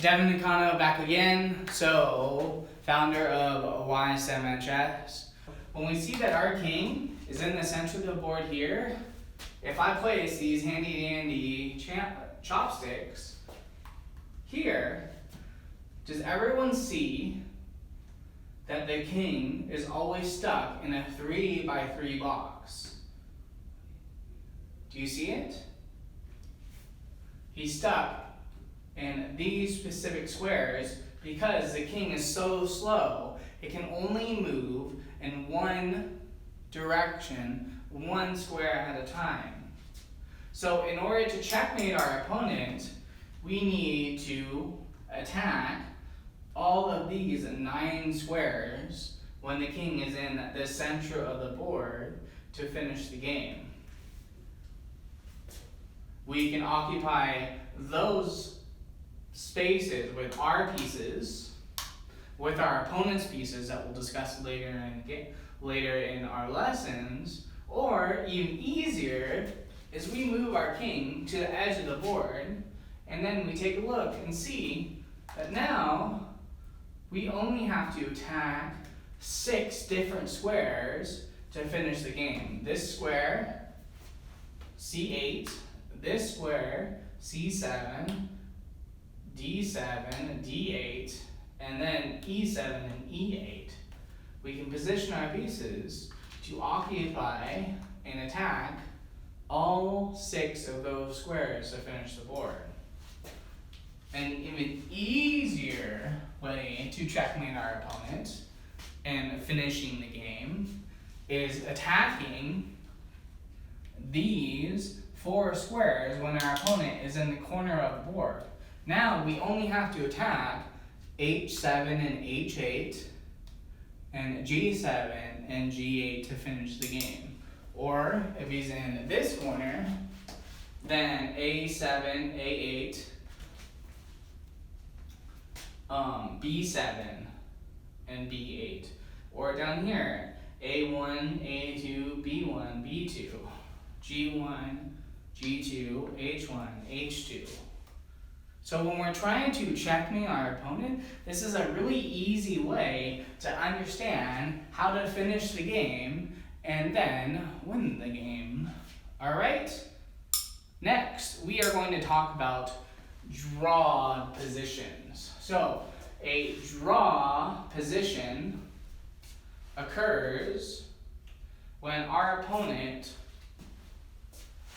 Devin Nakano back again. So, founder of Y7 Chess. When we see that our king is in the center of the board here, if I place these handy dandy chopsticks here, does everyone see that the king is always stuck in a 3x3 box? Do you see it? He's stuck in these specific squares because the king is so slow, it can only move in one direction, one square at a time. So in order to checkmate our opponent, we need to attack all of these 9 squares when the king is in the center of the board to finish the game. We can occupy those spaces with our pieces, with our opponent's pieces that we'll discuss later in our lessons, or even easier is we move our king to the edge of the board, and then we take a look and see that now we only have to attack 6 different squares to finish the game. This square, C8, this square, C7, D7, D8, and then E7 and E8. We can position our pieces to occupy and attack all 6 of those squares to finish the board. An even easier way to checkmate our opponent and finishing the game is attacking these 4 squares when our opponent is in the corner of the board. Now we only have to attack H7 and H8 and G7 and G8 to finish the game. Or if he's in this corner, then A7, A8, B7 and B8. Or down here, A1, A2, B1, B2, G1, G2, H1, H2. So when we're trying to checkmate our opponent, this is a really easy way to understand how to finish the game and then win the game. All right? Next, we are going to talk about draw positions. So a draw position occurs when our opponent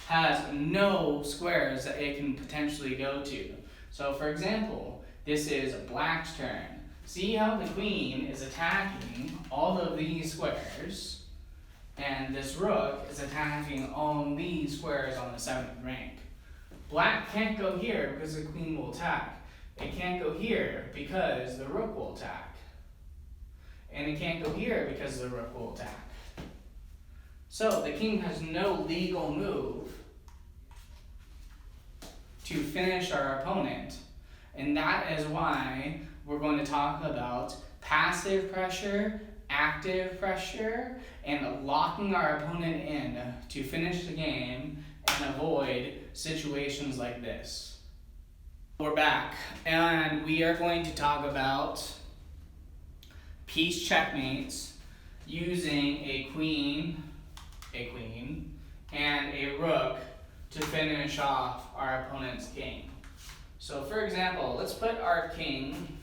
has no squares that it can potentially go to. So for example, this is black's turn. See how the queen is attacking all of these squares, and this rook is attacking all of these squares on the 7th rank. Black can't go here because the queen will attack. It can't go here because the rook will attack. And it can't go here because the rook will attack. So the king has no legal move to finish our opponent, and that is why we're going to talk about passive pressure, active pressure, and locking our opponent in to finish the game and avoid situations like this. We're back, and we are going to talk about piece checkmates using a queen, and a rook to finish off our opponent's king. So for example, let's put our king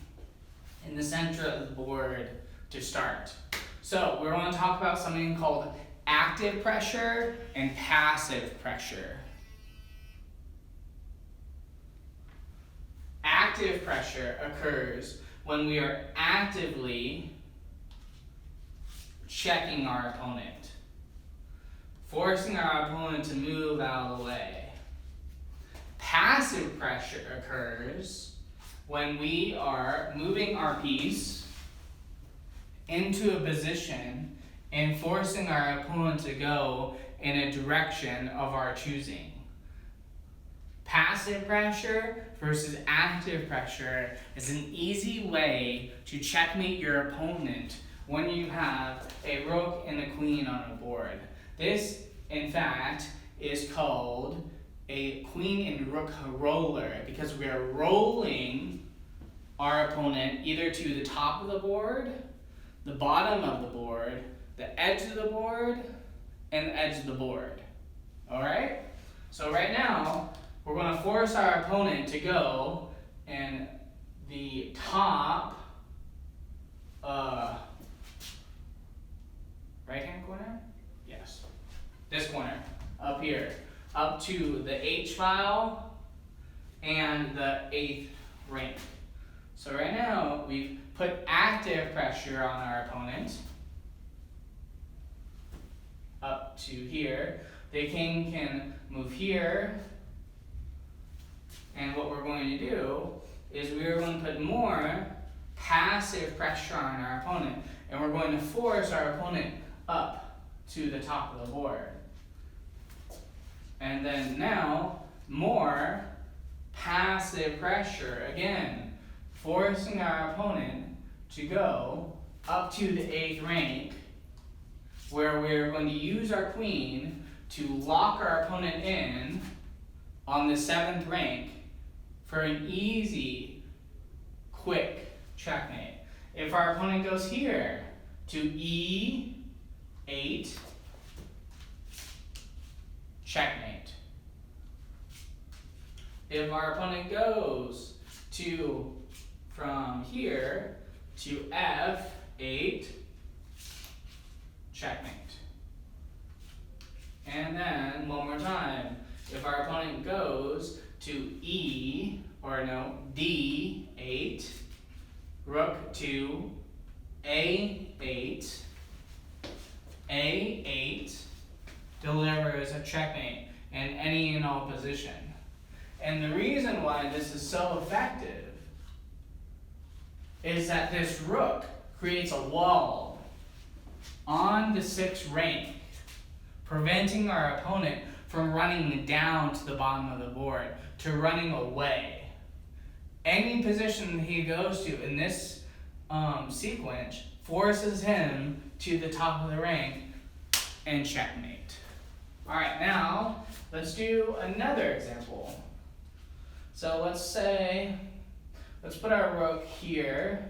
in the center of the board to start. So we're going to talk about something called active pressure and passive pressure. Active pressure occurs when we are actively checking our opponent, forcing our opponent to move out of the way. Passive pressure occurs when we are moving our piece into a position and forcing our opponent to go in a direction of our choosing. Passive pressure versus active pressure is an easy way to checkmate your opponent when you have a rook and a queen on a board. This, in fact, is called a queen and rook roller because we are rolling our opponent either to the top of the board, the bottom of the board, the edge of the board, and the edge of the board. Alright? So right now, we're going to force our opponent to go in the top right-hand corner? Yes. This corner, up here, up to the H file and the 8th rank. So right now, we've put active pressure on our opponent up to here. The king can move here, and what we're going to do is we're going to put more passive pressure on our opponent, and we're going to force our opponent up to the top of the board. And then now, more passive pressure, again, forcing our opponent to go up to the 8th rank, where we're going to use our queen to lock our opponent in on the 7th rank for an easy, quick checkmate. If our opponent goes here to E8, checkmate. If our opponent goes to from here to F8, checkmate. And then one more time, if our opponent goes to D8, rook to A8, A8 delivers a checkmate in any and all position. And the reason why this is so effective is that this rook creates a wall on the 6th rank, preventing our opponent from running down to the bottom of the board, to running away. Any position he goes to in this sequence forces him to the top of the rank and checkmate. Alright, now let's do another example. So let's put our rook here,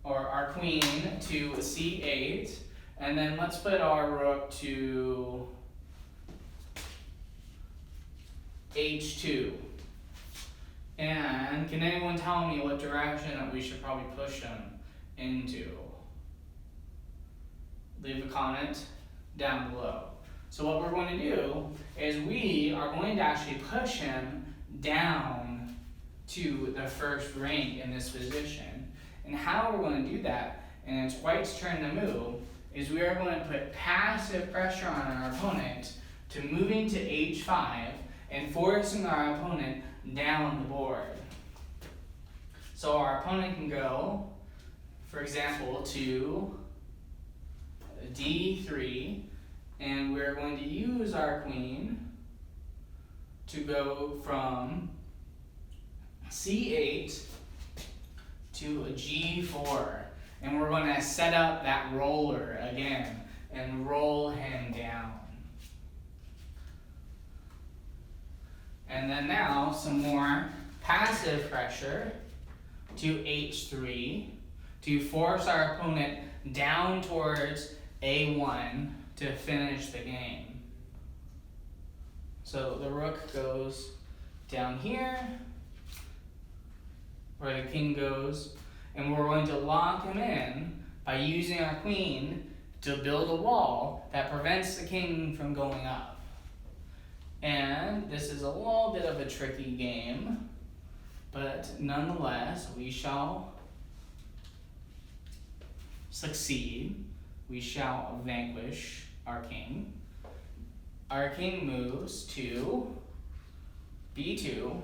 or our queen to C8, and then let's put our rook to H2. And can anyone tell me what direction that we should probably push him into? Leave a comment down below. So what we're going to do is we are going to actually push him down to the 1st rank in this position. And how we're going to do that, and it's white's turn to move, is we are going to put passive pressure on our opponent to moving to H5 and forcing our opponent down the board. So our opponent can go, for example, to D3, and we're going to use our queen to go from C8 to G4. And we're going to set up that roller again and roll him down. And then now some more passive pressure to H3 to force our opponent down towards A1 to finish the game. So the rook goes down here, where the king goes, and we're going to lock him in by using our queen to build a wall that prevents the king from going up. And this is a little bit of a tricky game, but nonetheless, we shall succeed. We shall vanquish our king. Our king moves to B2,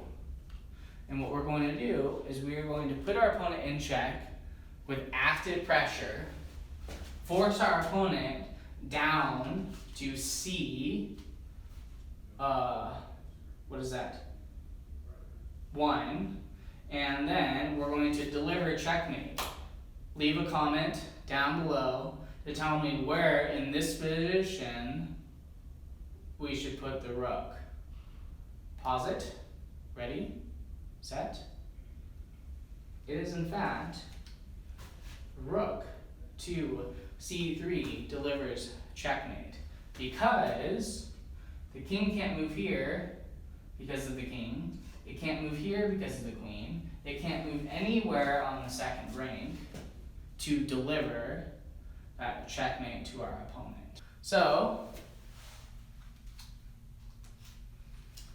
and what we're going to do is we are going to put our opponent in check with active pressure, force our opponent down to C, what is that? 1, and then we're going to deliver checkmate. Leave a comment down below to tell me where in this position we should put the rook. Pause it. Ready? Set. It is in fact Rook to c3 delivers checkmate, because the king can't move here because of the king, it can't move here because of the queen, it can't move anywhere on the second rank to deliver that checkmate to our opponent. So,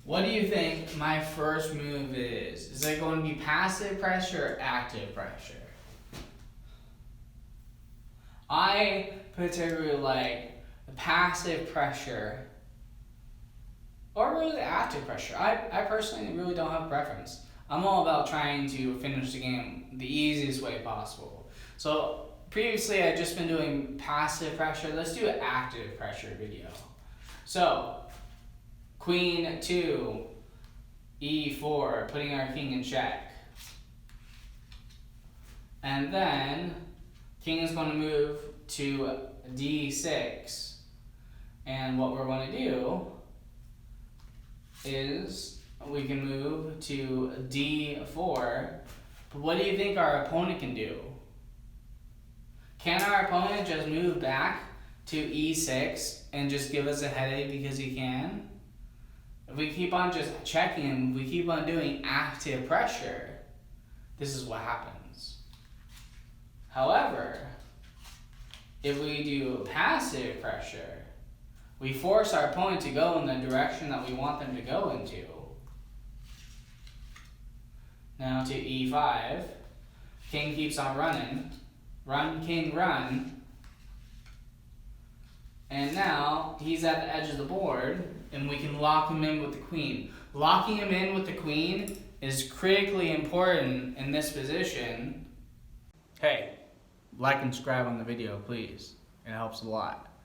what do you think my first move is? Is it going to be passive pressure or active pressure? I particularly like the passive pressure, or really the active pressure. I personally really don't have a preference. I'm all about trying to finish the game the easiest way possible. So previously I've just been doing passive pressure. Let's do an active pressure video. So queen to e4, putting our king in check. And then king is going to move to d6. And what we're going to do is we can move to d4. But what do you think our opponent can do? Can our opponent just move back to e6 and just give us a headache because he can? If we keep on just checking him, we keep on doing active pressure, this is what happens. However, if we do passive pressure, we force our opponent to go in the direction that we want them to go into. Now to e5, king keeps on running. Run, king, run. And now he's at the edge of the board, and we can lock him in with the queen. Locking him in with the queen is critically important in this position. Hey, like and subscribe on the video, please. It helps a lot.